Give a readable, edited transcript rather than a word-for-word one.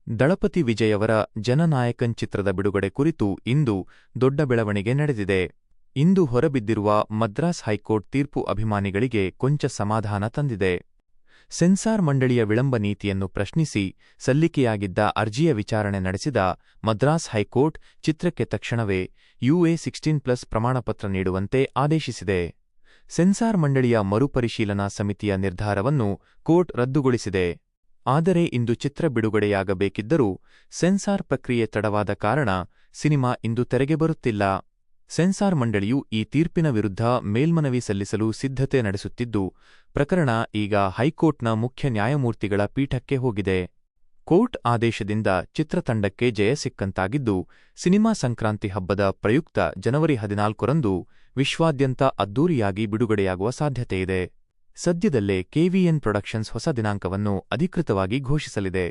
ದಳಪತಿ ವಿಜಯ್ ಅವರ ಜನನಾಯಕನ್ ಚಿತ್ರದ ಬಿಡುಗಡೆ ಕುರಿತು ಇಂದು ದೊಡ್ಡ ಬೆಳವಣಿಗೆ ನಡೆದಿದೆ. ಇಂದು ಹೊರಬಿದ್ದಿರುವ ಮದ್ರಾಸ್ ಹೈಕೋರ್ಟ್ ತೀರ್ಪು ಅಭಿಮಾನಿಗಳಿಗೆ ಕೊಂಚ ಸಮಾಧಾನ ತಂದಿದೆ. ಸೆನ್ಸಾರ್ ಮಂಡಳಿಯ ವಿಳಂಬ ನೀತಿಯನ್ನು ಪ್ರಶ್ನಿಸಿ ಸಲ್ಲಿಕೆಯಾಗಿದ್ದ ಅರ್ಜಿಯ ವಿಚಾರಣೆ ನಡೆಸಿದ ಮದ್ರಾಸ್ ಹೈಕೋರ್ಟ್ ಚಿತ್ರಕ್ಕೆ ತಕ್ಷಣವೇ UA16+ ಪ್ರಮಾಣಪತ್ರ ನೀಡುವಂತೆ ಆದೇಶಿಸಿದೆ. ಸೆನ್ಸಾರ್ ಮಂಡಳಿಯ ಮರುಪರಿಶೀಲನಾ ಸಮಿತಿಯ ನಿರ್ಧಾರವನ್ನು ಕೋರ್ಟ್ ರದ್ದುಗೊಳಿಸಿದೆ. ಆದರೆ ಇಂದು ಚಿತ್ರ ಬಿಡುಗಡೆಯಾಗಬೇಕಿದ್ದರೂ ಸೆನ್ಸಾರ್ ಪ್ರಕ್ರಿಯೆ ತಡವಾದ ಕಾರಣ ಸಿನಿಮಾ ಇಂದು ತೆರೆಗೆ ಬರುತ್ತಿಲ್ಲ. ಸೆನ್ಸಾರ್ ಮಂಡಳಿಯು ಈ ತೀರ್ಪಿನ ವಿರುದ್ಧ ಮೇಲ್ಮನವಿ ಸಲ್ಲಿಸಲು ಸಿದ್ಧತೆ ನಡೆಸುತ್ತಿದ್ದು, ಪ್ರಕರಣ ಈಗ ಹೈಕೋರ್ಟ್ನ ಮುಖ್ಯ ನ್ಯಾಯಮೂರ್ತಿಗಳ ಪೀಠಕ್ಕೆ ಹೋಗಿದೆ. ಕೋರ್ಟ್ ಆದೇಶದಿಂದ ಚಿತ್ರತಂಡಕ್ಕೆ ಜಯ ಸಿಕ್ಕಂತಾಗಿದ್ದು, ಸಿನಿಮಾ ಸಂಕ್ರಾಂತಿ ಹಬ್ಬದ ಪ್ರಯುಕ್ತ ಜನವರಿ 14ರಂದು ವಿಶ್ವಾದ್ಯಂತ ಅದ್ದೂರಿಯಾಗಿ ಬಿಡುಗಡೆಯಾಗುವ ಸಾಧ್ಯತೆಯಿದೆ. ಸದ್ಯದಲ್ಲೇ KVN ಪ್ರೊಡಕ್ಷನ್ಸ್ ಹೊಸ ದಿನಾಂಕವನ್ನು ಅಧಿಕೃತವಾಗಿ ಘೋಷಿಸಲಿದೆ.